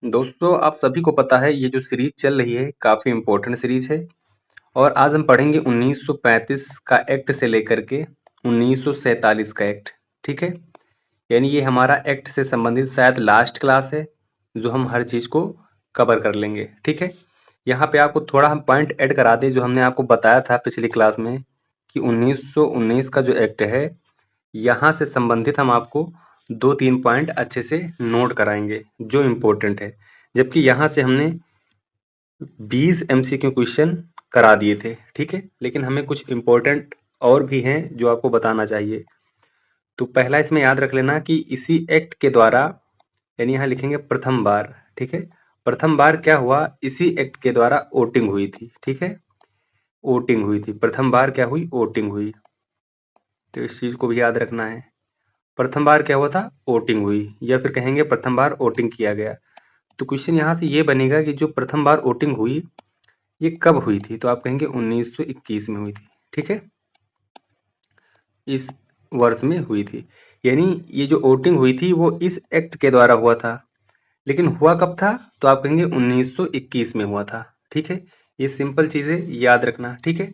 दोस्तों आप सभी को पता है ये जो सीरीज चल रही है काफी इम्पोर्टेंट सीरीज है और आज हम पढ़ेंगे 1935 का एक्ट से लेकर के 1947 का एक्ट। ठीक है, यानी ये हमारा एक्ट से संबंधित शायद लास्ट क्लास है जो हम हर चीज को कवर कर लेंगे। ठीक है, यहाँ पे आपको थोड़ा हम पॉइंट ऐड करा दें जो हमने आपको बताया था पिछली क्लास में कि 1919 का जो एक्ट है यहाँ से संबंधित हम आपको 2-3 पॉइंट अच्छे से नोट कराएंगे जो इम्पोर्टेंट है, जबकि यहाँ से हमने 20 एमसीक्यू क्वेश्चन करा दिए थे। ठीक है, लेकिन हमें कुछ इम्पोर्टेंट और भी हैं जो आपको बताना चाहिए। तो पहला इसमें याद रख लेना कि इसी एक्ट के द्वारा, यानी यहाँ लिखेंगे प्रथम बार। ठीक है, प्रथम बार क्या हुआ, इसी एक्ट के द्वारा वोटिंग हुई थी। ठीक है, वोटिंग हुई थी, प्रथम बार क्या हुई, वोटिंग हुई। तो इस चीज को भी याद रखना है, प्रथम बार क्या हुआ था, वोटिंग हुई, या फिर कहेंगे प्रथम बार वोटिंग किया गया। तो क्वेश्चन यहाँ से ये बनेगा कि जो प्रथम बार वोटिंग हुई ये कब हुई थी, तो आप कहेंगे 1921 में हुई थी। ठीक है, इस वर्ष में हुई थी, यानी ये जो वोटिंग हुई थी वो इस एक्ट के द्वारा हुआ था। लेकिन हुआ कब था, तो आप कहेंगे 1921 में हुआ था। ठीक है, ये सिंपल चीजें याद रखना। ठीक है,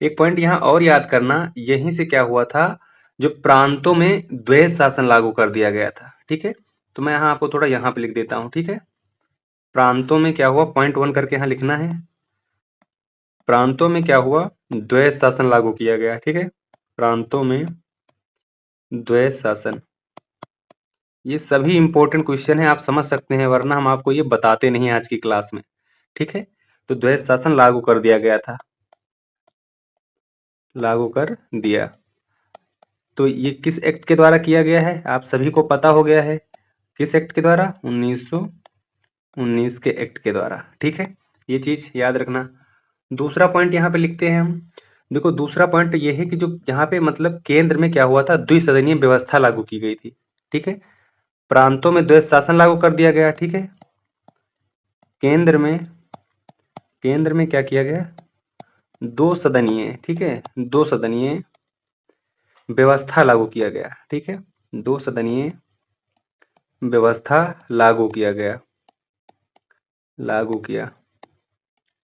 एक पॉइंट यहाँ और याद करना, यहीं से क्या हुआ था, जो प्रांतों में द्वैध शासन लागू कर दिया गया था। ठीक है, तो मैं यहाँ आपको थोड़ा यहाँ पे लिख देता हूँ। ठीक है, प्रांतों में क्या हुआ, पॉइंट 1 करके यहाँ लिखना है। प्रांतों में क्या हुआ, द्वैध शासन लागू किया गया। ठीक है, प्रांतों में द्वैध शासन, ये सभी इंपॉर्टेंट क्वेश्चन है, आप समझ सकते हैं, वरना हम आपको ये बताते नहीं आज की क्लास में। ठीक है, तो द्वैध शासन लागू कर दिया गया था, लागू कर दिया। तो ये किस एक्ट के द्वारा किया गया है, आप सभी को पता हो गया है किस एक्ट के द्वारा, 1919 के एक्ट के द्वारा। ठीक है, ये चीज याद रखना। दूसरा पॉइंट यहाँ पे लिखते हैं हम। देखो दूसरा पॉइंट ये है कि जो यहाँ पे मतलब केंद्र में क्या हुआ था, द्विसदनीय व्यवस्था लागू की गई थी। ठीक है, प्रांतों में द्वैध शासन लागू कर दिया गया। ठीक है, केंद्र में, केंद्र में क्या किया गया, दो सदनीय, ठीक है, दो सदनीय व्यवस्था लागू किया गया। ठीक है, दो सदनीय व्यवस्था लागू किया गया, लागू किया।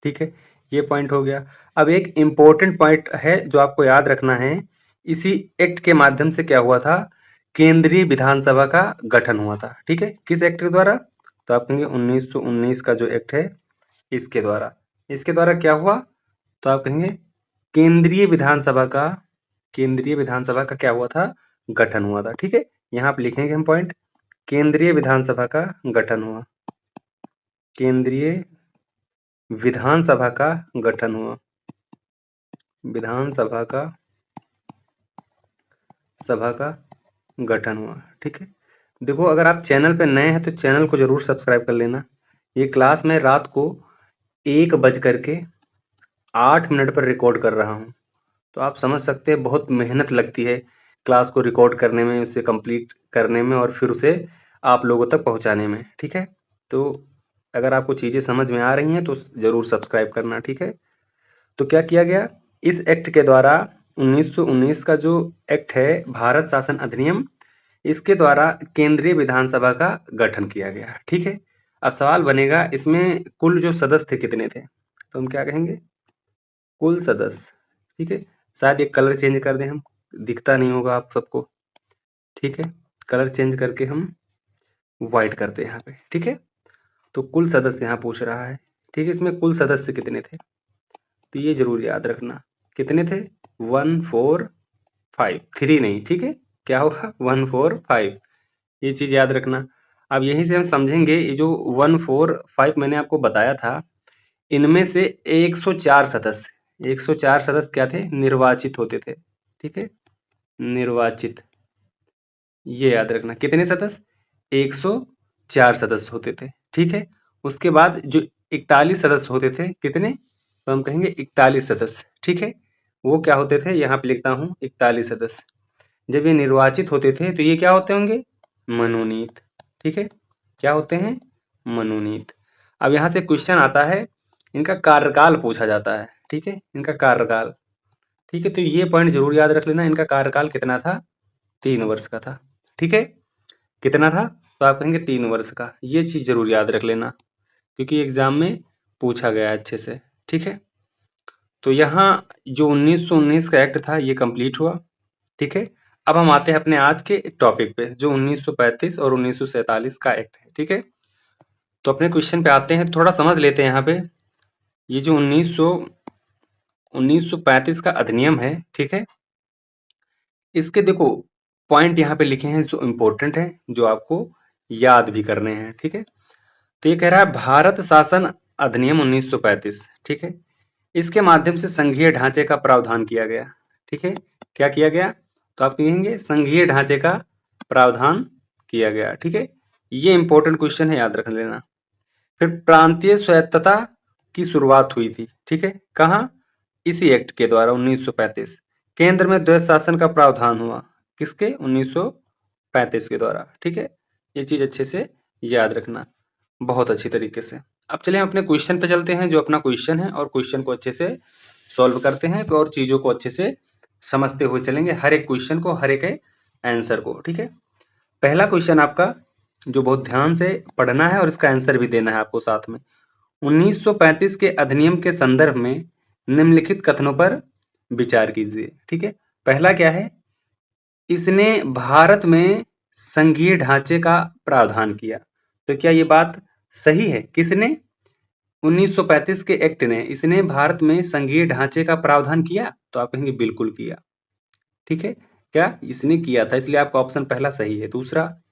ठीक है, ये पॉइंट हो गया। अब एक इंपॉर्टेंट पॉइंट है जो आपको याद रखना है, इसी एक्ट के माध्यम से क्या हुआ था, केंद्रीय विधानसभा का गठन हुआ था। ठीक है, किस एक्ट के द्वारा, तो आप कहेंगे 1919 का जो एक्ट है इसके द्वारा। इसके द्वारा क्या हुआ, तो आप कहेंगे केंद्रीय विधानसभा का, केंद्रीय विधानसभा का क्या हुआ था, गठन हुआ था। ठीक है, यहाँ पे लिखेंगे हम पॉइंट, केंद्रीय विधानसभा का गठन हुआ, केंद्रीय विधानसभा का गठन हुआ, विधानसभा का, सभा का गठन हुआ। ठीक है, देखो अगर आप चैनल पे नए हैं तो चैनल को जरूर सब्सक्राइब कर लेना। ये क्लास मैं रात को 1:08 पर रिकॉर्ड कर रहा हूँ, तो आप समझ सकते हैं बहुत मेहनत लगती है क्लास को रिकॉर्ड करने में, उसे कंप्लीट करने में और फिर उसे आप लोगों तक पहुंचाने में। ठीक है, तो अगर आपको चीजें समझ में आ रही हैं तो जरूर सब्सक्राइब करना। ठीक है, तो क्या किया गया, इस एक्ट के द्वारा 1919 का जो एक्ट है भारत शासन अधिनियम, इसके द्वारा केंद्रीय विधानसभा का गठन किया गया। ठीक है, अब सवाल बनेगा इसमें कुल जो सदस्य थे कितने थे, तो हम क्या कहेंगे, कुल सदस्य। ठीक है, शायद ये कलर चेंज कर दें हम, दिखता नहीं होगा आप सबको। ठीक है, कलर चेंज करके हम व्हाइट करते हैं यहाँ पे। ठीक है, तो कुल सदस्य यहाँ पूछ रहा है। ठीक है, इसमें कुल सदस्य कितने थे, तो ये जरूर याद रखना, कितने थे, 145, 3 नहीं। ठीक है, क्या होगा, 145, ये चीज याद रखना। अब यहीं से हम समझेंगे ये जो 145 मैंने आपको बताया था, इनमें से 104 सदस्य, 104 सदस्य क्या थे, निर्वाचित होते थे। ठीक है, निर्वाचित, ये याद रखना, कितने सदस्य, 104 सदस्य होते थे। ठीक है, उसके बाद जो 41 सदस्य होते थे, कितने, तो हम कहेंगे 41 सदस्य। ठीक है, वो क्या होते थे, यहाँ पे लिखता हूँ 41 सदस्य। जब ये निर्वाचित होते थे तो ये क्या होते होंगे, मनोनीत। ठीक है, क्या होते हैं, मनोनीत। अब यहाँ से क्वेश्चन आता है, इनका कार्यकाल पूछा जाता है। ठीक है, इनका कार्यकाल। ठीक है, तो ये पॉइंट जरूर याद रख लेना, इनका कार्यकाल कितना था, 3 वर्ष का था। ठीक है, कितना था, तो आप कहेंगे 3 वर्ष का। ये चीज जरूर याद रख लेना, क्योंकि एग्जाम में पूछा गया है अच्छे से। ठीक है, तो यहाँ जो 1919 का एक्ट था ये कंप्लीट हुआ। ठीक है, अब हम आते हैं अपने आज के टॉपिक पे, जो 1935 और 1947 का एक्ट है। ठीक है, तो अपने क्वेश्चन पे आते हैं, थोड़ा समझ लेते हैं यहाँ पे। ये जो 1935 का अधिनियम है, ठीक है, इसके देखो पॉइंट यहाँ पे लिखे हैं जो इम्पोर्टेंट है, जो आपको याद भी करने हैं। ठीक है, तो ये कह रहा है भारत शासन अधिनियम 1935। ठीक है, इसके माध्यम से संघीय ढांचे का प्रावधान किया गया। ठीक है, क्या किया गया? तो आप कहेंगे संघीय ढांचे का प्रावधान किया गया। ठीक है, ये इंपॉर्टेंट क्वेश्चन है, याद रख लेना। फिर प्रांतीय स्वायत्तता की शुरुआत हुई थी। ठीक है, कहाँ? इसी एक्ट के द्वारा 1935। केंद्र में द्वैत शासन का प्रावधान हुआ, किसके? 1935 के द्वारा। ठीक है, ये चीज अच्छे से याद रखना, बहुत अच्छी तरीके से। अब चलिए हम अपने क्वेश्चन पे चलते हैं, जो अपना क्वेश्चन है, और क्वेश्चन को अच्छे से सॉल्व करते हैं और चीजों को अच्छे से समझते हुए चलेंगे, हर एक क्वेश्चन को, हर एक आंसर को। ठीक है, पहला क्वेश्चन आपका जो बहुत ध्यान से पढ़ना है और इसका आंसर भी देना है आपको साथ में। 1935 के अधिनियम के संदर्भ में निम्नलिखित कथनों पर विचार कीजिए। ठीक है, पहला क्या है? इसने भारत में संघीय ढांचे का प्रावधान किया। तो क्या ये बात सही है? किसने? 1935 के एक्ट ने, इसने भारत में संघीय ढांचे का प्रावधान किया? तो आप कहेंगे बिल्कुल किया। ठीक है, क्या इसने किया था? इसलिए आपका ऑप्शन पहला सही है। दूसरा,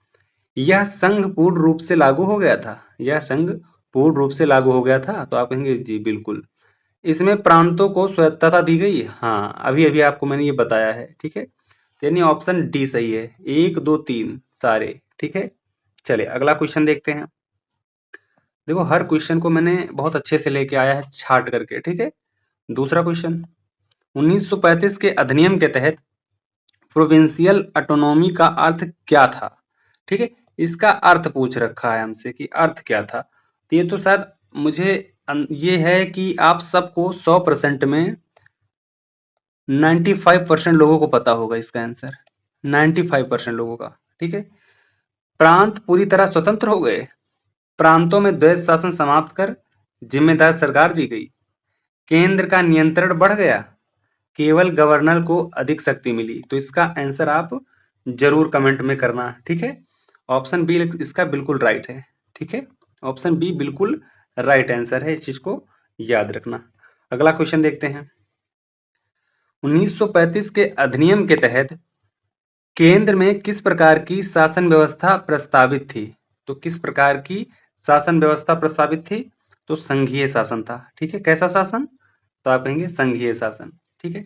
यह संघ पूर्ण रूप से लागू हो गया था। यह संघ पूर्ण रूप से लागू हो गया था? तो आप कहेंगे जी बिल्कुल। इसमें प्रांतों को स्वायत्तता दी गई? हाँ, अभी अभी आपको मैंने ये बताया है। ठीक है, यानी ऑप्शन डी सही है, 1 2 3 सारे। ठीक है, चलिए अगला क्वेश्चन देखते हैं। देखो हर क्वेश्चन को मैंने बहुत अच्छे से लेके आया है छाट करके। ठीक है, दूसरा क्वेश्चन, 1935 के अधिनियम के तहत प्रोविंशियल ऑटोनॉमी का अर्थ क्या था? ठीक है, इसका अर्थ पूछ रखा है हमसे कि अर्थ क्या था। तो ये तो शायद मुझे ये है कि आप सबको 100% में 95% लोगों को पता होगा इसका आंसर, 95% लोगों का। ठीक है, प्रांत पूरी तरह स्वतंत्र हो गए, प्रांतों में द्वैत शासन समाप्त कर जिम्मेदार सरकार दी गई, केंद्र का नियंत्रण बढ़ गया, केवल गवर्नर को अधिक शक्ति मिली। तो इसका आंसर आप जरूर कमेंट में करना। ठीक है, ऑप्शन बी इसका बिल्कुल राइट है। ठीक है, ऑप्शन बी बिल्कुल राइट आंसर है, इस चीज को याद रखना। अगला क्वेश्चन देखते हैं। 1935 के अधिनियम के तहत केंद्र में किस प्रकार की शासन व्यवस्था प्रस्तावित थी? तो किस प्रकार की शासन व्यवस्था प्रस्तावित थी? तो संघीय शासन था। ठीक है, कैसा शासन? तो आप कहेंगे संघीय शासन। ठीक है,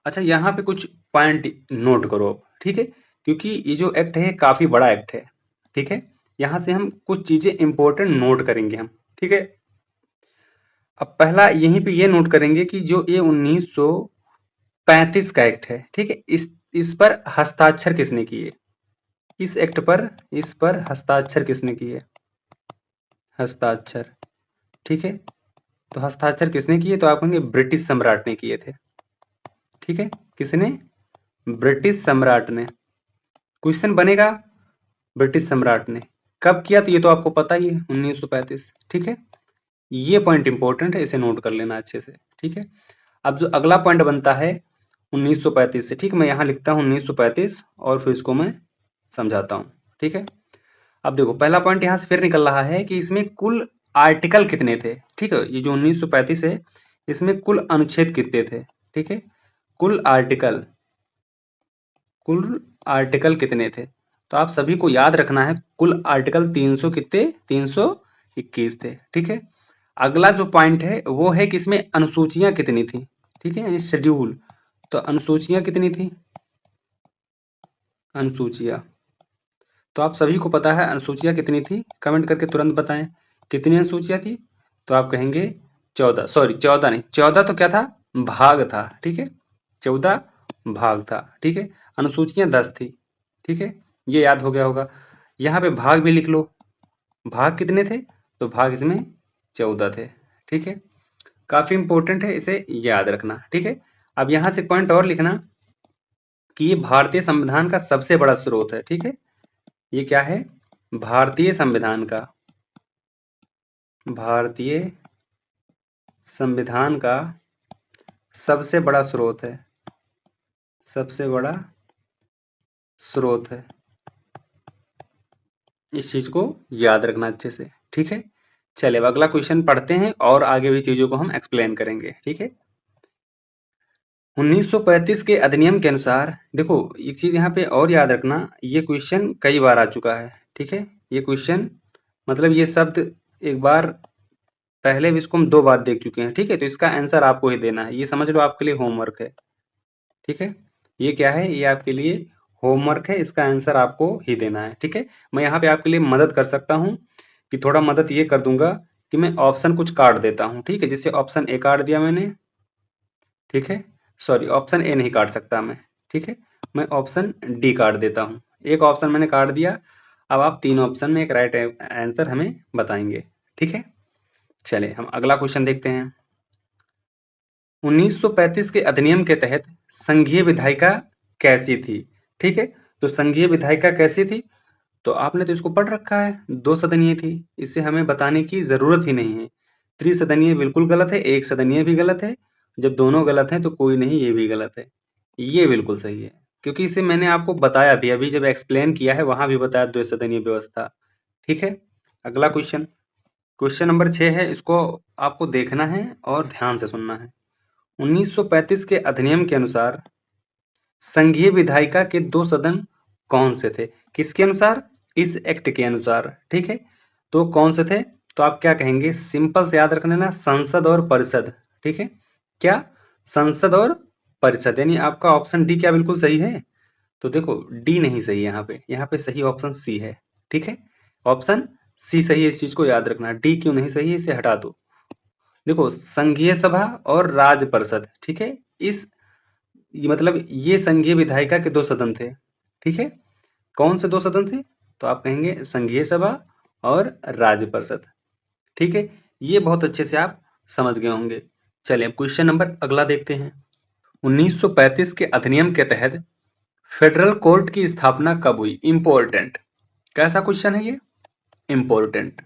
अच्छा यहाँ पे कुछ पॉइंट नोट करो अब। ठीक है, क्योंकि ये जो एक्ट है काफी बड़ा एक्ट है। ठीक है, यहाँ से हम कुछ चीजें इंपॉर्टेंट नोट करेंगे हम। ठीक है, अब पहला यहीं पे ये नोट करेंगे कि जो ये 1935 का एक्ट है, ठीक है, इस पर हस्ताक्षर किसने किए? इस एक्ट पर, इस पर हस्ताक्षर किसने किए? हस्ताक्षर। ठीक है, तो हस्ताक्षर किसने किए? तो आप कहेंगे ब्रिटिश सम्राट ने किए थे। ठीक है, किसने? ब्रिटिश सम्राट ने। क्वेश्चन बनेगा ब्रिटिश सम्राट ने कब किया? तो ये तो आपको पता ही है, 1935। ठीक है, ये पॉइंट इंपॉर्टेंट है, इसे नोट कर लेना अच्छे से। ठीक है, अब जो अगला पॉइंट बनता है 1935 से, ठीक, मैं यहाँ लिखता हूँ 1935 और फिर इसको मैं समझाता हूँ। ठीक है, अब देखो पहला पॉइंट यहाँ से फिर निकल रहा है कि इसमें कुल आर्टिकल कितने थे। ठीक है, ये जो 1935 है इसमें कुल अनुच्छेद कितने थे? ठीक है, कुल आर्टिकल, कुल आर्टिकल कितने थे? तो आप सभी को याद रखना है, कुल आर्टिकल 300 कितने? 321 थे। ठीक है, अगला जो पॉइंट है वो है कि इसमें अनुसूचियां कितनी थी? ठीक है, यानी शेड्यूल। तो अनुसूचियां कितनी थी? अनुसूचियां, तो आप सभी को पता है अनुसूचियां कितनी थी, कमेंट करके तुरंत बताएं कितनी अनुसूचियां थी। तो आप कहेंगे 14, सॉरी 14 नहीं, 14 तो क्या था? भाग था। ठीक है, 14 भाग था। ठीक है, अनुसूचियां 10 थी। ठीक है, ये याद हो गया होगा। यहाँ पे भाग भी लिख लो, भाग कितने थे? तो भाग इसमें 14 थे। ठीक है, काफी इंपॉर्टेंट है, इसे याद रखना। ठीक है, अब यहाँ से पॉइंट और लिखना कि ये भारतीय संविधान का सबसे बड़ा स्रोत है। ठीक है, ये क्या है? भारतीय संविधान का, भारतीय संविधान का सबसे बड़ा स्रोत है, सबसे बड़ा स्रोत है। इस चीज को याद रखना अच्छे से, ठीक है। चलिए अब अगला क्वेश्चन पढ़ते हैं और आगे भी चीजों को हम एक्सप्लेन करेंगे, ठीक है। 1935 के अधिनियम के अनुसार, देखो एक चीज यहाँ पे और याद रखना, ये क्वेश्चन कई बार आ चुका है, ठीक है। ये क्वेश्चन मतलब ये शब्द एक बार पहले भी इसको हम 2 बार देख चुके हैं, ठीक है। तो इसका आंसर आपको ही देना है, ये समझ लो आपके लिए होमवर्क है, ठीक है। ये क्या है, ये आपके लिए होमवर्क है, इसका आंसर आपको ही देना है, ठीक है। मैं यहाँ पे आपके लिए मदद कर सकता हूँ कि थोड़ा मदद ये कर दूंगा कि मैं ऑप्शन कुछ काट देता हूँ, ठीक है। जिससे ऑप्शन ए काट दिया मैंने, ठीक है। सॉरी, ऑप्शन ए नहीं काट सकता मैं, ठीक है। मैं ऑप्शन डी काट देता हूँ। एक ऑप्शन मैंने काट दिया। अब आप 3 ऑप्शन में एक राइट आंसर हमें बताएंगे, ठीक है। चलिए हम अगला क्वेश्चन देखते हैं। 1935 के अधिनियम के तहत संघीय विधायिका कैसी थी, ठीक है। तो संघीय विधायिका कैसी थी, तो आपने तो इसको पढ़ रखा है, 2 सदनीय थी, इसे हमें बताने की जरूरत ही नहीं है। त्रिसदनीय बिल्कुल गलत है, एक सदनीय भी गलत है। जब दोनों गलत हैं तो कोई नहीं, ये भी गलत है, ये बिल्कुल सही है, क्योंकि इसे मैंने आपको बताया भी, अभी जब एक्सप्लेन किया है वहां भी बताया द्विसदनीय व्यवस्था, ठीक है। अगला क्वेश्चन, क्वेश्चन नंबर 6 है, इसको आपको देखना है और ध्यान से सुनना है। 1935 के अधिनियम के अनुसार संघीय विधायिका के 2 सदन कौन से थे, किसके अनुसार, इस एक्ट के अनुसार, ठीक है। तो कौन से थे, तो आप क्या कहेंगे, सिंपल से याद रख लेना, संसद और परिषद, ठीक है। क्या, संसद और परिषद, यानी आपका ऑप्शन डी क्या बिल्कुल सही है। तो देखो डी नहीं सही है, यहाँ पे सही ऑप्शन सी है, ठीक है। ऑप्शन सी सही है, इस चीज को याद रखना। डी क्यों नहीं सही है, इसे हटा दो। देखो संघीय सभा और राज्य परिषद, ठीक है। इस मतलब ये संघीय विधायिका के 2 सदन थे, ठीक है। कौन से 2 सदन थे, तो आप कहेंगे संघीय सभा और राज्य परिषद, ठीक है। ये बहुत अच्छे से आप समझ गए होंगे। चलिए अब क्वेश्चन नंबर अगला देखते हैं। 1935 के अधिनियम के तहत फेडरल कोर्ट की स्थापना कब हुई, इंपॉर्टेंट, कैसा क्वेश्चन है ये, इंपॉर्टेंट,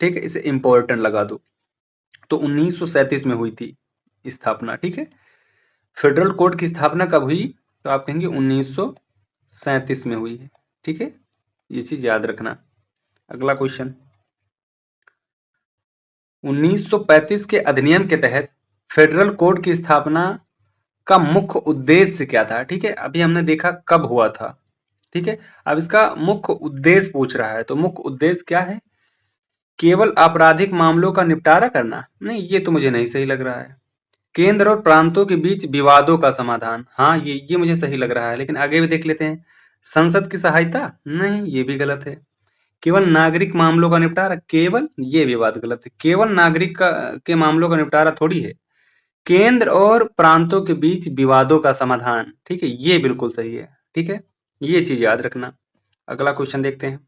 ठीक है। इसे इंपॉर्टेंट लगा दो। तो 1937 में हुई थी स्थापना, ठीक है। फेडरल कोर्ट की स्थापना कब हुई, तो आप कहेंगे 1937 में हुई है, ठीक है। ये चीज याद रखना। अगला क्वेश्चन, 1935 के अधिनियम के तहत फेडरल कोर्ट की स्थापना का मुख्य उद्देश्य क्या था, ठीक है। अभी हमने देखा कब हुआ था, ठीक है। अब इसका मुख्य उद्देश्य पूछ रहा है, तो मुख्य उद्देश्य क्या है, केवल आपराधिक मामलों का निपटारा करना, नहीं ये तो मुझे नहीं सही लग रहा है। केंद्र और प्रांतों के बीच विवादों का समाधान, हाँ ये मुझे सही लग रहा है, लेकिन आगे भी देख लेते हैं। संसद की सहायता, नहीं ये भी गलत है। केवल नागरिक मामलों का निपटारा, केवल, ये भी बात गलत है। केवल नागरिक के मामलों का निपटारा थोड़ी है। केंद्र और प्रांतों के बीच विवादों का समाधान, ठीक है, ये बिल्कुल सही है, ठीक है। ये चीज याद रखना। अगला क्वेश्चन देखते हैं।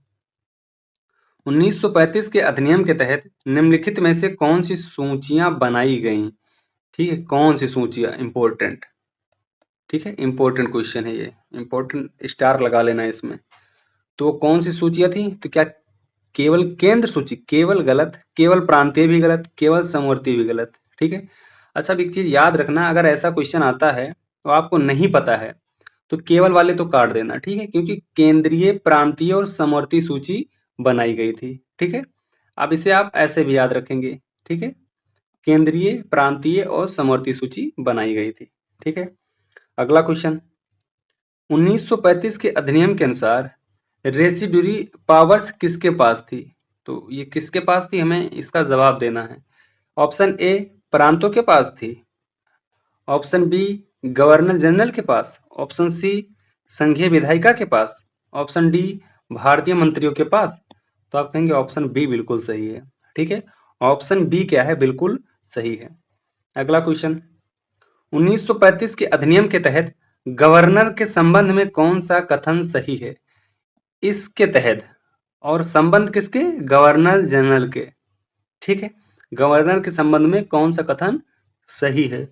1935 के अधिनियम के तहत निम्नलिखित में से कौन सी सूचियां बनाई गईं, ठीक है। कौन सी सूचियां, इंपॉर्टेंट, ठीक है, इंपॉर्टेंट क्वेश्चन है ये, इंपॉर्टेंट स्टार लगा लेना इसमें। तो कौन सी सूचियां थी, तो क्या, केवल केंद्र सूची, केवल गलत, केवल प्रांतीय भी गलत, केवल समवर्ती भी गलत, ठीक है। अच्छा अब एक चीज याद रखना, अगर ऐसा क्वेश्चन आता है तो आपको नहीं पता है तो केवल वाले तो काट देना, ठीक है, क्योंकि केंद्रीय, प्रांतीय और समवर्ती सूची बनाई गई थी, ठीक है। अब इसे आप ऐसे भी याद रखेंगे, ठीक है, केंद्रीय, प्रांतीय और समवर्ती सूची बनाई गई थी, ठीक है। अगला क्वेश्चन, 1935 के अधिनियम के अनुसार रेसिड्यूरी पावर्स किसके पास थी, तो ये किसके पास थी, हमें इसका जवाब देना है। ऑप्शन ए प्रांतों के पास थी, ऑप्शन बी गवर्नर जनरल के पास, ऑप्शन सी संघीय विधायिका के पास, ऑप्शन डी भारतीय मंत्रियों के पास। तो आप कहेंगे ऑप्शन बी बिल्कुल सही है, ठीक है। ऑप्शन बी क्या है, बिल्कुल सही है। अगला क्वेश्चन, 1935 के अधिनियम के तहत गवर्नर के संबंध में कौन सा कथन सही है, इसके तहत, और संबंध किसके, गवर्नर जनरल के, ठीक है। गवर्नर के संबंध में कौन सा कथन सही है,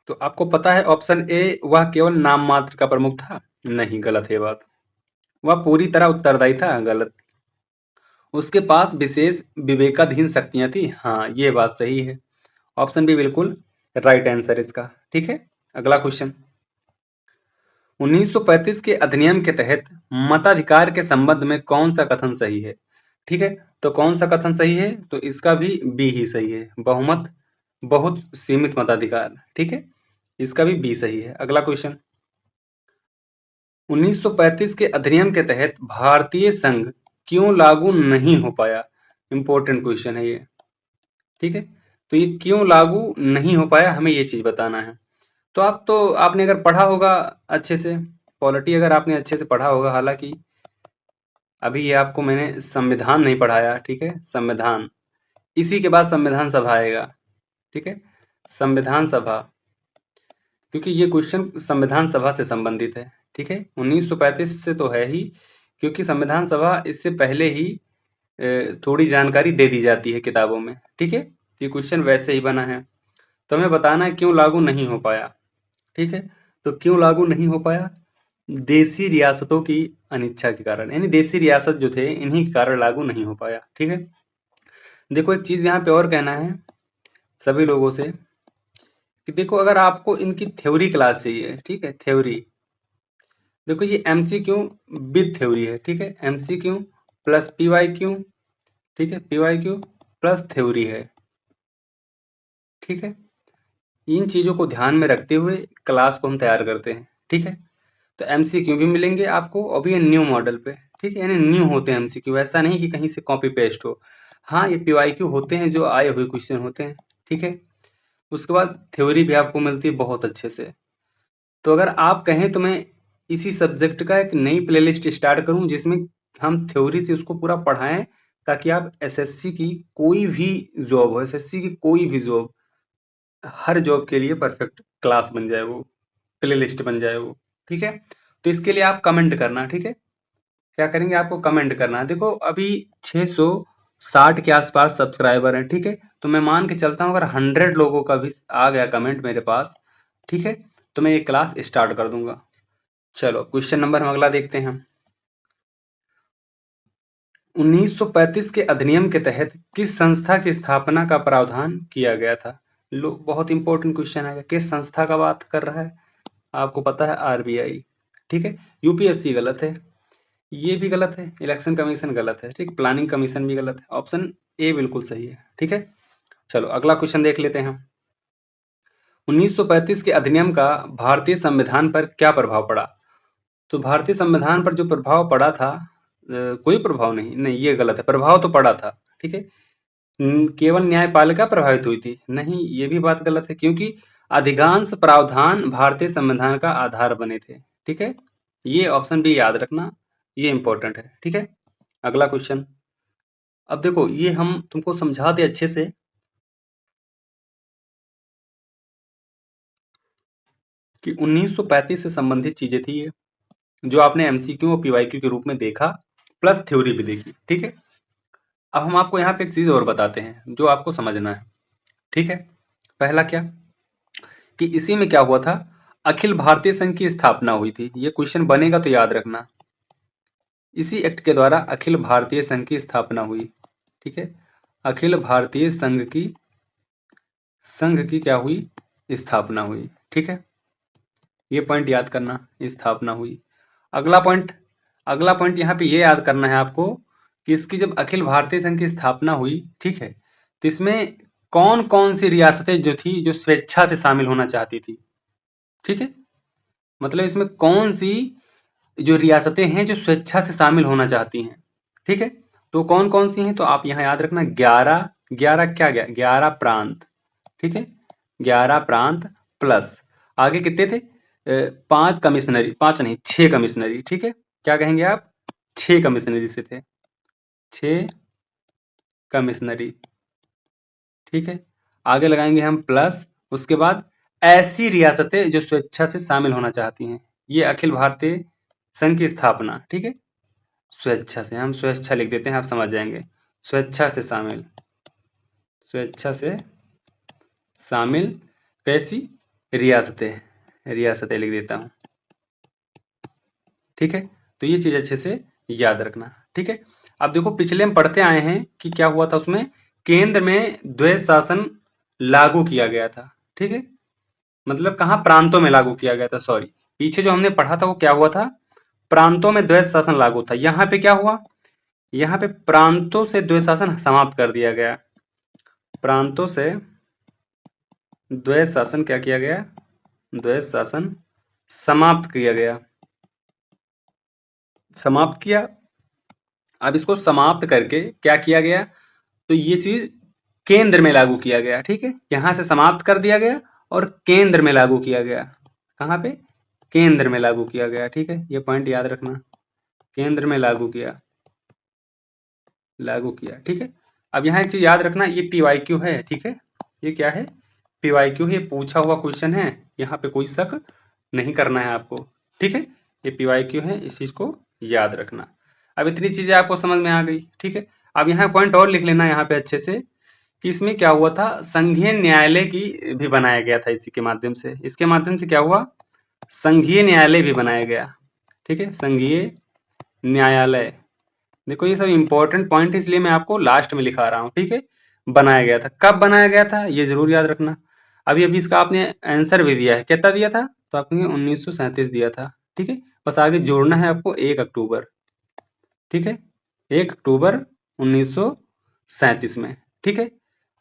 तो आपको पता है ऑप्शन ए, वह केवल नाम मात्र का प्रमुख था, नहीं गलत है बात, वह पूरी तरह उत्तरदायी था, गलत। उसके पास विशेष विवेकाधीन शक्तियां थी। हाँ, ये बात सही है। ऑप्शन बी बिल्कुल राइट आंसर इसका। ठीक है, अगला क्वेश्चन। 1935 के अधिनियम के तहत मताधिकार के संबंध में कौन सा कथन सही है? ठीक है, तो कौन सा कथन सही है? तो इसका भी बी ही सही है, बहुमत बहुत सीमित मताधिकार। ठीक है, इसका भी बी सही है। अगला क्वेश्चन। 1935 के अधिनियम के तहत भारतीय संघ क्यों लागू नहीं हो पाया? इंपॉर्टेंट क्वेश्चन है ये। ठीक है, तो ये क्यों लागू नहीं हो पाया, हमें ये चीज बताना है। तो आपने अगर पढ़ा होगा अच्छे से, पॉलिटी अगर आपने अच्छे से पढ़ा होगा, हालांकि अभी ये आपको मैंने संविधान नहीं पढ़ाया। ठीक है, संविधान, इसी के बाद संविधान सभा आएगा। ठीक है, संविधान सभा, क्योंकि ये क्वेश्चन संविधान सभा से संबंधित है। ठीक है, 1935 से तो है ही, क्योंकि संविधान सभा इससे पहले ही थोड़ी जानकारी दे दी जाती है किताबों में। ठीक है, ये क्वेश्चन वैसे ही बना है, तो हमें बताना है क्यों लागू नहीं हो पाया। ठीक है, तो क्यों लागू नहीं हो पाया? देशी रियासतों की अनिच्छा के कारण, यानी देशी रियासत जो थे इन्हीं के कारण लागू नहीं हो पाया। ठीक है, देखो एक चीज यहाँ पे और कहना है सभी लोगों से कि देखो अगर आपको इनकी थ्योरी क्लास चाहिए, ठीक है, थ्योरी, देखो ये एमसीक्यू विद थ्योरी है। ठीक है, एमसीक्यू प्लस पीवाईक्यू, ठीक है, पीवाईक्यू प्लस थ्योरी है। ठीक है, इन चीजों को ध्यान में रखते हुए क्लास को हम तैयार करते हैं। ठीक है, तो एमसीक्यू भी मिलेंगे आपको, अभी ये न्यू मॉडल पे। ठीक है, यानी न्यू होते हैं एमसीक्यू, ऐसा नहीं कि कहीं से कॉपी पेस्ट हो। हाँ, ये पीवाईक्यू होते हैं, जो आए हुए क्वेश्चन होते हैं। ठीक है, उसके बाद थ्योरी भी आपको मिलती है बहुत अच्छे से। तो अगर आप कहें तो मैं इसी सब्जेक्ट का एक नई प्लेलिस्ट स्टार्ट करूं जिसमें हम थ्योरी से उसको पूरा पढ़ाएं, ताकि आप एसएससी की कोई भी जॉब हो, एसएससी की कोई भी जॉब, हर जॉब के लिए परफेक्ट क्लास बन जाए, वो प्ले लिस्ट बन जाए वो। ठीक है, तो इसके लिए आप कमेंट करना। ठीक है, क्या करेंगे, आपको कमेंट करना है। देखो अभी 660 के आसपास सब्सक्राइबर हैं। ठीक है, तो मैं मान के चलता हूँ अगर 100 लोगों का भी आ गया कमेंट मेरे पास, ठीक है, तो मैं ये क्लास स्टार्ट कर दूंगा। चलो क्वेश्चन नंबर हम अगला देखते हैं। 1935 के अधिनियम के तहत किस संस्था की स्थापना का प्रावधान किया गया था? लो, बहुत इंपॉर्टेंट क्वेश्चन है। किस संस्था का बात कर रहा है? आपको पता है आरबीआई। ठीक है, यूपीएससी गलत है, ये भी गलत है, इलेक्शन कमीशन गलत है, ठीक, प्लानिंग कमीशन भी गलत है, ऑप्शन ए बिल्कुल सही है। ठीक है, चलो अगला क्वेश्चन देख लेते हैं। 1935 के अधिनियम का भारतीय संविधान पर क्या प्रभाव पड़ा? तो भारतीय संविधान पर जो प्रभाव पड़ा था, कोई प्रभाव नहीं, नहीं ये गलत है, प्रभाव तो पड़ा था। ठीक है, केवल न्यायपालिका प्रभावित हुई थी, नहीं ये भी बात गलत है, क्योंकि अधिकांश प्रावधान भारतीय संविधान का आधार बने थे। ठीक है, ये ऑप्शन भी याद रखना, ये इंपॉर्टेंट है। ठीक है, अगला क्वेश्चन। अब देखो ये हम तुमको समझा दे अच्छे से कि 1935 से संबंधित चीजें थी ये, जो आपने एमसीक्यू और पीवाईक्यू के रूप में देखा, प्लस थ्योरी भी देखी। ठीक है, अब हम आपको यहाँ पे एक चीज और बताते हैं जो आपको समझना है। ठीक है, पहला क्या कि इसी में क्या हुआ था, अखिल भारतीय संघ की स्थापना हुई थी। ये क्वेश्चन बनेगा तो याद रखना, इसी एक्ट के द्वारा अखिल भारतीय संघ की स्थापना हुई। ठीक है, अखिल भारतीय संघ की क्या हुई, स्थापना हुई। ठीक है, ये पॉइंट याद करना, स्थापना हुई। अगला पॉइंट, अगला पॉइंट यहाँ पे ये याद करना है आपको कि इसकी जब अखिल भारतीय संघ की स्थापना हुई, ठीक है, तो इसमें कौन कौन सी रियासतें जो थी जो स्वेच्छा से शामिल होना चाहती थी? ठीक है, मतलब इसमें कौन सी जो रियासतें हैं जो स्वेच्छा से शामिल होना चाहती हैं? ठीक है, तो कौन कौन सी हैं? तो आप यहाँ याद रखना 11, 11 क्या, 11 प्रांत। ठीक है, 11 प्रांत प्लस आगे कितने थे, 5 कमिश्नरी, 5 नहीं 6 कमिश्नरी। ठीक है, क्या कहेंगे आप, 6 कमिश्नरी से थे, 6 कमिश्नरी। ठीक है, आगे लगाएंगे हम प्लस, उसके बाद ऐसी रियासतें जो स्वेच्छा से शामिल होना चाहती हैं, ये अखिल भारतीय संघ की स्थापना। ठीक है, स्वेच्छा से, हम स्वेच्छा लिख देते हैं, आप समझ जाएंगे, स्वेच्छा से शामिल, स्वेच्छा से शामिल कैसी रियासतें, रियासतें लिख देता हूं। ठीक है, तो ये चीज अच्छे से याद रखना। ठीक है, अब देखो पिछले हम पढ़ते आए हैं कि क्या हुआ था उसमें, केंद्र में द्वैध शासन लागू किया गया था, ठीक है। मतलब कहाँ, प्रांतों में लागू किया गया था, सॉरी। पीछे जो हमने पढ़ा था वो क्या हुआ था, प्रांतों में द्वैध शासन लागू था। यहाँ पे क्या हुआ, यहाँ पे प्रांतों से द्वैध शासन समाप्त कर दिया गया। प्रांतों से द्वैध शासन क्या किया गया, द्वैध शासन समाप्त किया गया, समाप्त किया। अब इसको समाप्त करके क्या किया गया, तो ये चीज केंद्र में लागू किया गया, ठीक है। यहां से समाप्त कर दिया गया और केंद्र में लागू किया गया। कहां पे, केंद्र में लागू किया गया, ठीक है। ये पॉइंट याद रखना, केंद्र में लागू किया, लागू किया, ठीक है। अब यहाँ एक चीज याद रखना, ये पीवाईक्यू है, ठीक है। ये क्या है, पीवाईक्यू है, ये पूछा हुआ क्वेश्चन है, यहाँ पे कोई शक नहीं करना है आपको, ठीक है। ये पीवाईक्यू है, इस चीज को याद रखना। अब इतनी चीजें आपको समझ में आ गई, ठीक है। अब यहाँ पॉइंट और लिख लेना यहाँ पे अच्छे से, कि इसमें क्या हुआ था, संघीय न्यायालय की भी बनाया गया था इसी के माध्यम से। इसके माध्यम से क्या हुआ, संघीय न्यायालय भी बनाया गया, ठीक है। संघीय न्यायालय, देखो ये सब इंपॉर्टेंट पॉइंट है, इसलिए मैं आपको लास्ट में लिखा रहा हूँ, ठीक है। बनाया गया था, कब बनाया गया था ये जरूर याद रखना। अभी अभी इसका आपने आंसर भी दिया है, कितना दिया था, तो आपने 1937 दिया था, ठीक है। बस आगे जोड़ना है आपको 1 अक्टूबर, ठीक है, 1 अक्टूबर 1937 में, ठीक है।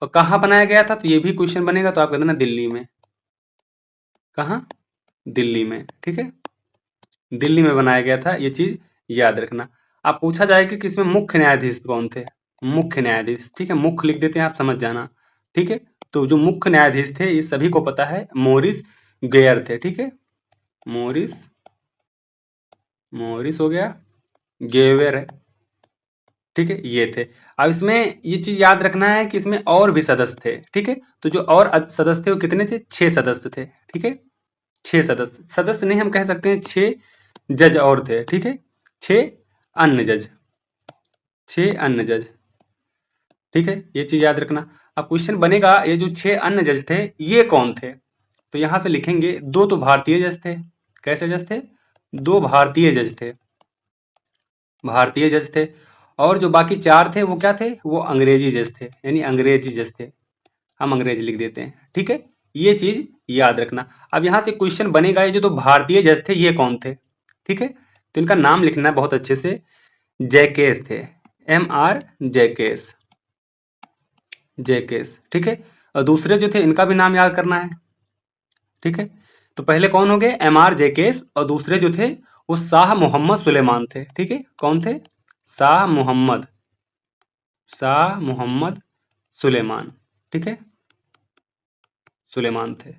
और कहाँ बनाया गया था, तो ये भी क्वेश्चन बनेगा, तो आप कह देना दिल्ली में। कहाँ, दिल्ली में, ठीक है। दिल्ली में बनाया गया था, ये चीज याद रखना। अब पूछा जाएगा कि इसमें मुख्य न्यायाधीश कौन थे, मुख्य न्यायाधीश, ठीक है। मुख्य लिख देते हैं, आप समझ जाना, ठीक है। तो जो मुख्य न्यायाधीश थे ये सभी को पता है, मोरिस गेयर थे, ठीक है। मोरिस, मोरिस हो गया, गेवेर है, ठीक है, ये थे। अब इसमें ये चीज याद रखना है कि इसमें और भी सदस्य थे, ठीक है। तो जो और सदस्य थे वो कितने थे, 6 सदस्य थे, ठीक है। 6 सदस्य, सदस्य नहीं हम कह सकते हैं, 6 जज और थे, ठीक है। 6 अन्य जज, 6 अन्य जज, ठीक है। ये चीज याद रखना। अब क्वेश्चन बनेगा, ये जो 6 अन्य जज थे ये कौन थे, तो यहां से लिखेंगे, 2 तो भारतीय जज थे। कैसे जज थे, 2 भारतीय जज थे, भारतीय जज थे। और जो बाकी 4 थे वो क्या थे, वो अंग्रेजी जज थे, यानी अंग्रेजी जज थे। हम अंग्रेजी लिख देते हैं, ठीक है। ये चीज याद रखना। अब यहां से क्वेश्चन बनेगा, ये जो 2 भारतीय जज थे ये कौन थे, ठीक है। तो इनका नाम लिखना है बहुत अच्छे से, जैकेस थे, MR जैकेस, जैकेस, ठीक है। और दूसरे जो थे इनका भी नाम याद करना है, ठीक है। तो पहले कौन हो गए, MR जैकेस, और दूसरे जो थे वो शाह मोहम्मद सुलेमान थे, ठीक है। कौन थे, शाह मोहम्मद, शाह मोहम्मद सुलेमान, ठीक है, सुलेमान थे,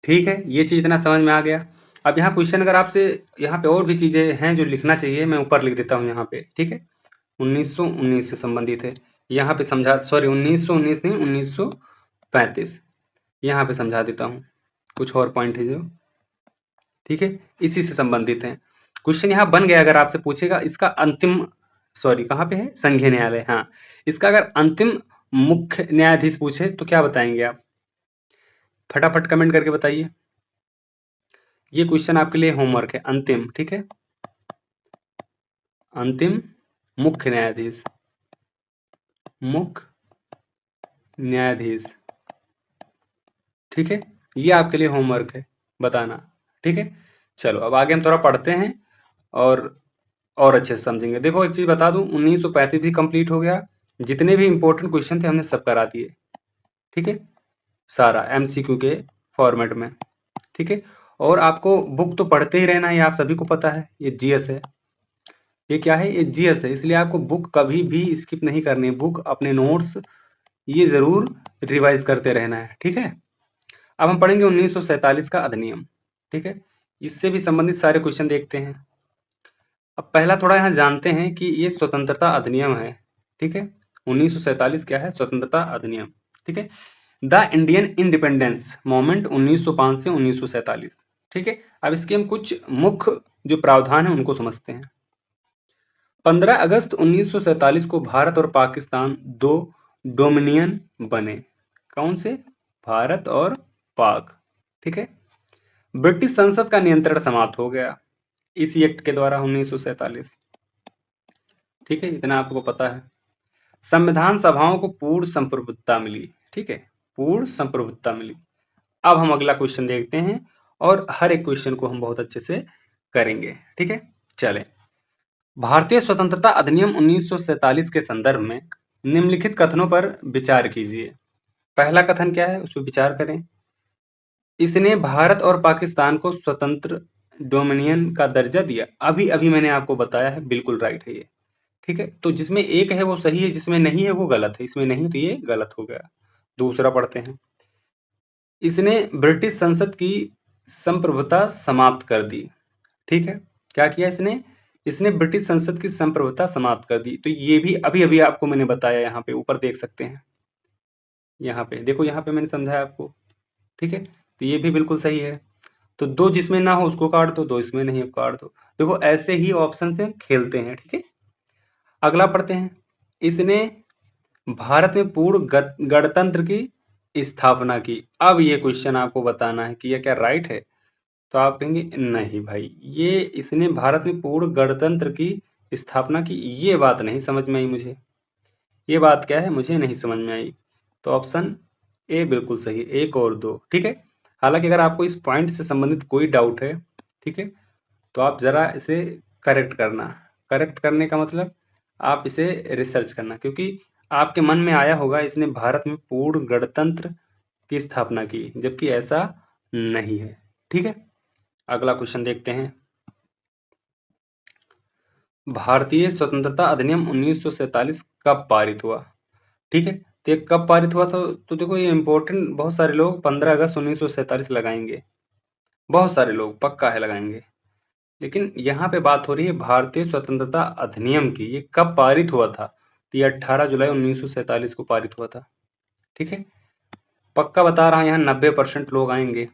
ठीक है। ये चीज इतना समझ में आ गया। अब यहाँ क्वेश्चन अगर आपसे, यहाँ पे और भी चीजें हैं जो लिखना चाहिए, मैं ऊपर लिख देता हूँ यहाँ पे, ठीक है। 1919 से संबंधित है, यहाँ पे समझा, सॉरी 1919 नहीं, 1935, यहाँ पे समझा देता हूँ। कुछ और पॉइंट है जो, ठीक है, इसी से संबंधित है। क्वेश्चन यहाँ बन गया, अगर आपसे पूछेगा इसका अंतिम, सॉरी कहाँ पे है, संघीय न्यायालय, हाँ। इसका अगर अंतिम मुख्य न्यायाधीश पूछे तो क्या बताएंगे आप, फटाफट कमेंट करके बताइए। ये क्वेश्चन आपके लिए होमवर्क है, अंतिम, ठीक है। अंतिम मुख्य न्यायाधीश, मुख्य न्यायाधीश, ठीक है। ये आपके लिए होमवर्क है, बताना, ठीक है। चलो अब आगे हम थोड़ा पढ़ते हैं और अच्छे से समझेंगे। देखो एक चीज बता दूं, 1935 भी कंप्लीट हो गया, जितने भी इंपॉर्टेंट क्वेश्चन थे हमने सब करा दिए, ठीक है, सारा MCQ के फॉर्मेट में, ठीक है। और आपको बुक तो पढ़ते ही रहना है, ये आप सभी को पता है, ये GS है, ये क्या है, ये GS है, इसलिए आपको बुक कभी भी स्किप नहीं करनी है, बुक अपने नोट्स ये जरूर रिवाइज करते रहना है, ठीक है। अब हम पढ़ेंगे 1947 का अधिनियम, ठीक है। इससे भी संबंधित सारे क्वेश्चन देखते हैं। अब पहला थोड़ा यहाँ जानते हैं कि ये स्वतंत्रता अधिनियम है, ठीक है। 1947 क्या है, स्वतंत्रता अधिनियम, ठीक है। द इंडियन इंडिपेंडेंस मूवमेंट 1905 से 1947, ठीक है। अब इसके हम कुछ मुख्य जो प्रावधान है उनको समझते हैं। 15 अगस्त 1947 को भारत और पाकिस्तान 2 डोमिनियन बने। कौन से, भारत और पाक, ठीक है। ब्रिटिश संसद का नियंत्रण समाप्त हो गया इसी एक्ट के द्वारा 1947। ठीक है, इतना आपको पता है। संविधान सभाओं को पूर्ण संप्रभुता मिली, ठीक है, पूर्ण संप्रभुता मिली। अब हम अगला क्वेश्चन देखते हैं और हर एक क्वेश्चन को हम बहुत अच्छे से करेंगे, ठीक है। चलें, भारतीय स्वतंत्रता अधिनियम 1947 के संदर्भ में निम्नलिखित कथनों पर विचार कीजिए। पहला कथन क्या है, उस पर विचार करें। इसने भारत और पाकिस्तान को स्वतंत्र डोमिनियन का दर्जा दिया। अभी अभी मैंने आपको बताया है, बिल्कुल राइट है ये, ठीक है। तो जिसमें एक है वो सही है, जिसमें नहीं है वो गलत है। इसमें नहीं तो ये गलत हो गया। दूसरा पढ़ते हैं। इसने ब्रिटिश संसद की संप्रभुता समाप्त कर दी, ठीक है। क्या किया इसने? इसने ब्रिटिश संसद की संप्रभुता समाप्त कर दी। तो ये भी अभी अभी आपको मैंने बताया, यहाँ पे ऊपर देख सकते हैं, यहाँ पे देखो, यहाँ पे मैंने समझाया आपको, ठीक है। तो ये भी बिल्कुल सही है। तो दो जिसमें ना हो उसको काट दो, दो इसमें नहीं हो काट दो। देखो ऐसे ही ऑप्शन से खेलते हैं, ठीक है। अगला पढ़ते हैं। इसने भारत में पूर्ण गणतंत्र की स्थापना की। अब ये क्वेश्चन आपको बताना है कि यह क्या राइट है। तो आप कहेंगे नहीं भाई, ये इसने भारत में पूर्ण गणतंत्र की स्थापना की, ये बात नहीं समझ में आई मुझे। ये बात क्या है, मुझे नहीं समझ में आई। तो ऑप्शन ए बिल्कुल सही, एक और दो, ठीक है। हालांकि अगर आपको इस पॉइंट से संबंधित कोई डाउट है, ठीक है, तो आप जरा इसे करेक्ट करना। करेक्ट करने का मतलब आप इसे रिसर्च करना, क्योंकि आपके मन में आया होगा इसने भारत में पूर्ण गणतंत्र की स्थापना की, जबकि ऐसा नहीं है, ठीक है। अगला क्वेश्चन देखते हैं। भारतीय स्वतंत्रता अधिनियम 1947 कब पारित हुआ, ठीक है। तो ये कब पारित हुआ था, तो देखो ये इंपॉर्टेंट, बहुत सारे लोग 15 अगस्त 1947 लगाएंगे, बहुत सारे लोग पक्का है लगाएंगे। लेकिन यहाँ पे बात हो रही है भारतीय स्वतंत्रता अधिनियम की, ये कब पारित हुआ था। तो ये 18 जुलाई 1947 को पारित हुआ था, ठीक है। पक्का बता रहा हूँ, यहाँ 90% लोग आएंगे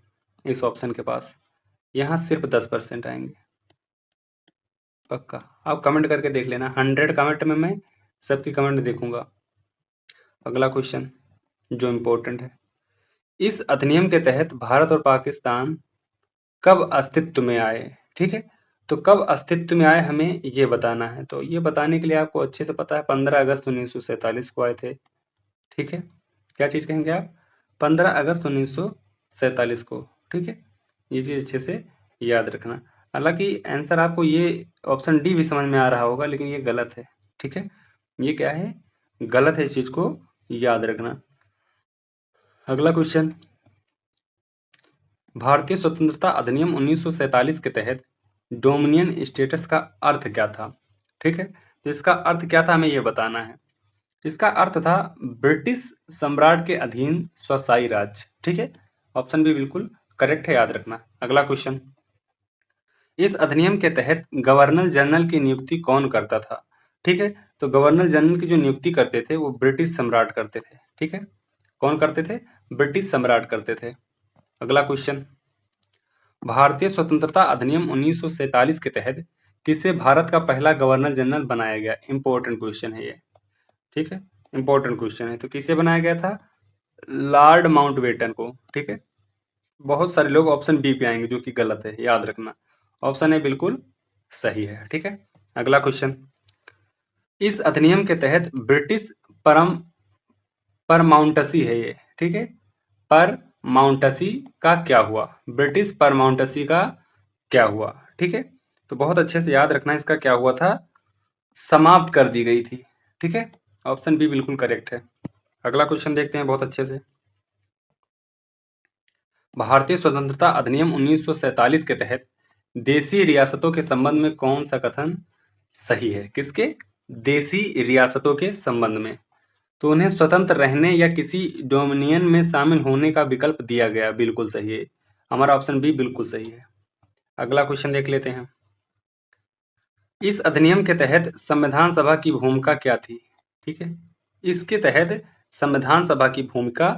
इस ऑप्शन के पास, यहाँ सिर्फ 10% आएंगे, पक्का। आप कमेंट करके देख लेना, 100 कमेंट में मैं सबकी कमेंट देखूंगा। अगला क्वेश्चन जो इम्पोर्टेंट है, इस अधिनियम के तहत भारत और पाकिस्तान कब अस्तित्व में आए, ठीक है। तो कब अस्तित्व में आए हमें ये बताना है। तो ये बताने के लिए आपको अच्छे से पता है 15 अगस्त 1947 को आए थे, ठीक है। क्या चीज कहेंगे आप, 15 अगस्त 1947 को, ठीक है। ये चीज अच्छे से याद रखना। हालांकि आंसर आपको ये ऑप्शन डी भी समझ में आ रहा होगा, लेकिन ये गलत है, ठीक है। ये क्या है, गलत है, इस चीज को याद रखना। अगला क्वेश्चन, भारतीय स्वतंत्रता अधिनियम 1947 के तहत डोमिनियन स्टेटस का अर्थ क्या था, ठीक है। तो इसका अर्थ क्या था हमें ये बताना है। इसका अर्थ था ब्रिटिश सम्राट के अधीन स्वशाही राज्य, ठीक है। ऑप्शन भी बिल्कुल करेक्ट है, याद रखना। अगला क्वेश्चन, इस अधिनियम के तहत गवर्नर जनरल की नियुक्ति कौन करता था, ठीक है। तो गवर्नर जनरल की जो नियुक्ति करते थे वो ब्रिटिश सम्राट करते थे, ठीक है। कौन करते थे, ब्रिटिश सम्राट करते थे। अगला क्वेश्चन, भारतीय स्वतंत्रता अधिनियम 1947 के तहत किसे भारत का पहला गवर्नर जनरल बनाया गया। इंपॉर्टेंट क्वेश्चन है ये, ठीक है, इंपॉर्टेंट क्वेश्चन है। तो किसे बनाया गया था, लॉर्ड माउंटबेटन को, ठीक है। बहुत सारे लोग ऑप्शन बी पे आएंगे, जो कि गलत है, याद रखना। ऑप्शन ए बिल्कुल सही है, ठीक है। अगला क्वेश्चन, इस अधिनियम के तहत ब्रिटिश परम परमाउंटसी है ये, ठीक है। पर माउंटसी का क्या हुआ, ब्रिटिश परमाउंटसी का क्या हुआ, ठीक है। तो बहुत अच्छे से याद रखना, इसका क्या हुआ था, समाप्त कर दी गई थी, ठीक है। ऑप्शन बी बिल्कुल करेक्ट है। अगला क्वेश्चन देखते हैं बहुत अच्छे से। भारतीय स्वतंत्रता अधिनियम 1947 के तहत देसी रियासतों के संबंध में कौन सा कथन सही है। किसके, देसी रियासतों के संबंध में। तो उन्हें स्वतंत्र रहने या किसी डोमिनियन में शामिल होने का विकल्प दिया गया, बिल्कुल सही है। हमारा ऑप्शन बी बिल्कुल सही है। अगला क्वेश्चन देख लेते हैं। इस अधिनियम के तहत संविधान सभा की भूमिका क्या थी, ठीक है। इसके तहत संविधान सभा की भूमिका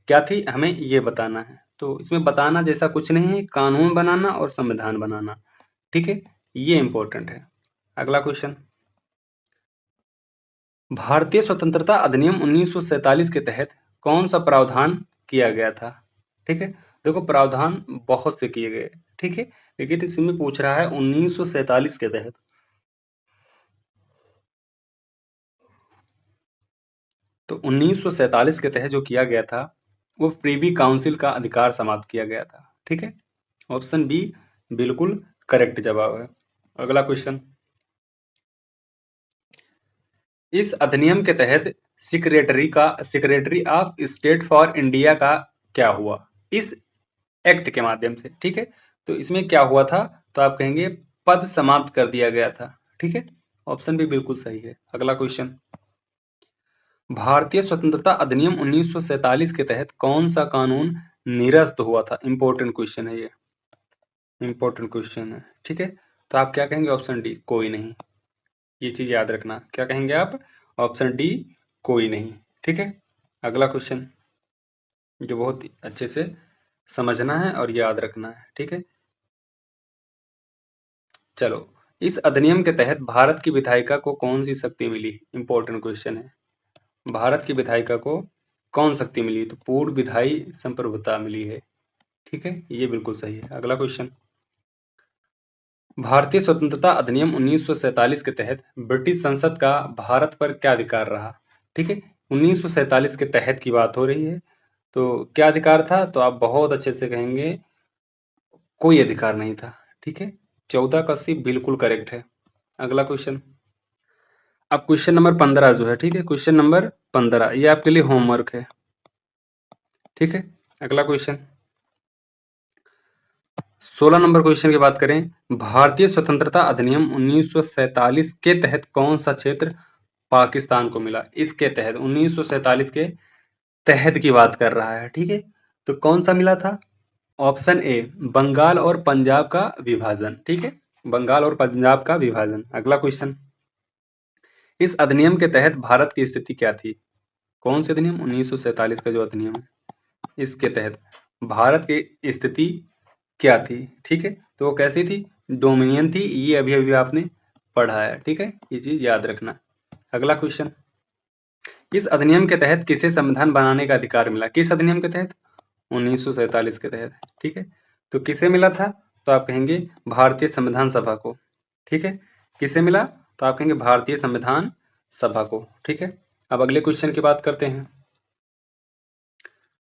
क्या थी हमें ये बताना है। तो इसमें बताना जैसा कुछ नहीं है, कानून बनाना और संविधान बनाना, ठीक है, ये इंपॉर्टेंट है। अगला क्वेश्चन, भारतीय स्वतंत्रता अधिनियम 1947 के तहत कौन सा प्रावधान किया गया था, ठीक है। देखो प्रावधान बहुत से किए गए, ठीक है, लेकिन इसमें पूछ रहा है 1947 के तहत। तो 1947 के तहत जो किया गया था वो प्रीवी काउंसिल का अधिकार समाप्त किया गया था। ठीक है, ऑप्शन बी बिल्कुल करेक्ट जवाब है। अगला क्वेश्चन, इस अधिनियम के तहत secretary of state for India का क्या हुआ? इस एक्ट के माध्यम से। ठीक है, तो इसमें क्या हुआ था? तो आप कहेंगे पद समाप्त कर दिया गया था। ठीक है, ऑप्शन भी बिल्कुल सही है। अगला क्वेश्चन, भारतीय स्वतंत्रता अधिनियम 1947 के तहत कौन सा कानून निरस्त हुआ था? इंपॉर्टेंट क्वेश्चन है ये, इंपॉर्टेंट क्वेश्चन है। ठीक है, तो आप क्या कहेंगे? ऑप्शन डी कोई नहीं। ये चीज याद रखना, क्या कहेंगे आप? ऑप्शन डी कोई नहीं। ठीक है, अगला क्वेश्चन जो बहुत अच्छे से समझना है और याद रखना है। ठीक है, चलो, इस अधिनियम के तहत भारत की विधायिका को कौन सी शक्ति मिली? इंपॉर्टेंट क्वेश्चन है। भारत की विधायिका को कौन शक्ति मिली? तो पूर्ण विधायी संप्रभुता मिली है। ठीक है, ये बिल्कुल सही है। अगला क्वेश्चन, भारतीय स्वतंत्रता अधिनियम 1947 के तहत ब्रिटिश संसद का भारत पर क्या अधिकार रहा? ठीक है, 1947 के तहत की बात हो रही है, तो क्या अधिकार था? तो आप बहुत अच्छे से कहेंगे कोई अधिकार नहीं था। ठीक है, 14 का सी बिल्कुल करेक्ट है। अगला क्वेश्चन, अब क्वेश्चन नंबर 15 जो है, ठीक है, क्वेश्चन नंबर 15 ये आपके लिए होमवर्क है। ठीक है, अगला क्वेश्चन 16 नंबर क्वेश्चन की बात करें, भारतीय स्वतंत्रता अधिनियम 1947 के तहत कौन सा क्षेत्र पाकिस्तान को मिला? इसके तहत 1947 के तहत की बात कर रहा है। ठीक है, तो कौन सा मिला था? ऑप्शन ए बंगाल और पंजाब का विभाजन। ठीक है, बंगाल और पंजाब का विभाजन। अगला क्वेश्चन, इस अधिनियम के तहत भारत की स्थिति क्या थी? कौन से अधिनियम? 1947 का जो अधिनियम है, इसके तहत भारत की स्थिति क्या थी? ठीक है, तो वो कैसी थी? डोमिनियन थी। ये अभी अभी आपने पढ़ा है। ठीक है, ये चीज याद रखना। अगला क्वेश्चन, इस अधिनियम के तहत किसे संविधान बनाने का अधिकार मिला? किस अधिनियम के तहत? 1947 के तहत। ठीक है, तो किसे मिला था? तो आप कहेंगे भारतीय संविधान सभा को। ठीक है, किसे मिला? तो आप कहेंगे भारतीय संविधान सभा को। ठीक है, अब अगले क्वेश्चन की बात करते हैं,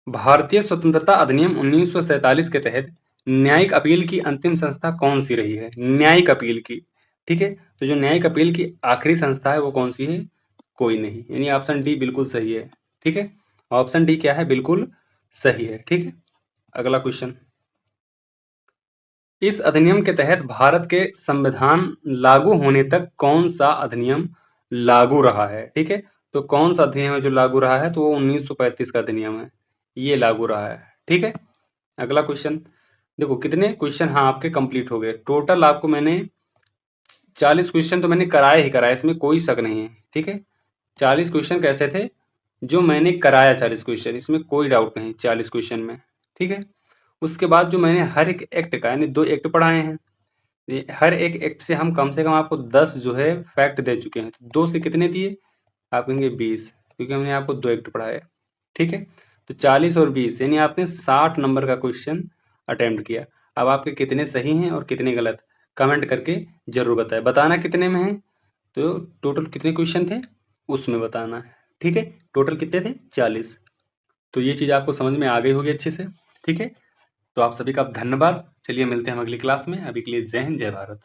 भारतीय स्वतंत्रता अधिनियम 1947 के तहत न्यायिक अपील की अंतिम संस्था कौन सी रही है? न्यायिक अपील की। ठीक है, तो जो न्यायिक अपील की आखिरी संस्था है वो कौन सी है? कोई नहीं, यानी ऑप्शन डी बिल्कुल सही है। ठीक है, ऑप्शन डी क्या है? बिल्कुल सही है। ठीक है, अगला क्वेश्चन, इस अधिनियम के तहत भारत के संविधान लागू होने तक कौन सा अधिनियम लागू रहा है? ठीक है, तो कौन सा अधिनियम है जो लागू रहा है? तो वो 1935 का अधिनियम है, ये लागू रहा है। ठीक है, अगला क्वेश्चन, देखो कितने क्वेश्चन हाँ आपके कंप्लीट हो गए। टोटल आपको मैंने 40 क्वेश्चन तो मैंने कराए ही कराए, इसमें कोई शक नहीं है। ठीक है, 40 क्वेश्चन कैसे थे? जो मैंने कराया 40 क्वेश्चन, इसमें कोई डाउट नहीं 40 क्वेश्चन में। ठीक है, उसके बाद जो मैंने हर एक एक्ट का यानी 2 एक्ट पढ़ाए हैं, हर एक एक्ट से हम कम से कम आपको 10 जो है फैक्ट दे चुके हैं। तो 2 से कितने दिए? आप कहेंगे 20, क्योंकि हमने आपको 2 एक्ट पढ़ाए। ठीक है, तो 40 और 20 यानी आपने 60 नंबर का क्वेश्चन अटेम्प्ट किया। अब आपके कितने सही हैं और कितने गलत, कमेंट करके जरूर बताएं। बताना कितने में है, तो टोटल कितने क्वेश्चन थे उसमें बताना है। ठीक है, टोटल कितने थे? 40। तो ये चीज आपको समझ में आ गई होगी अच्छे से। ठीक है, तो आप सभी का धन्यवाद। चलिए मिलते हैं हम अगली क्लास में। अभी के लिए जय हिंद, जय भारत।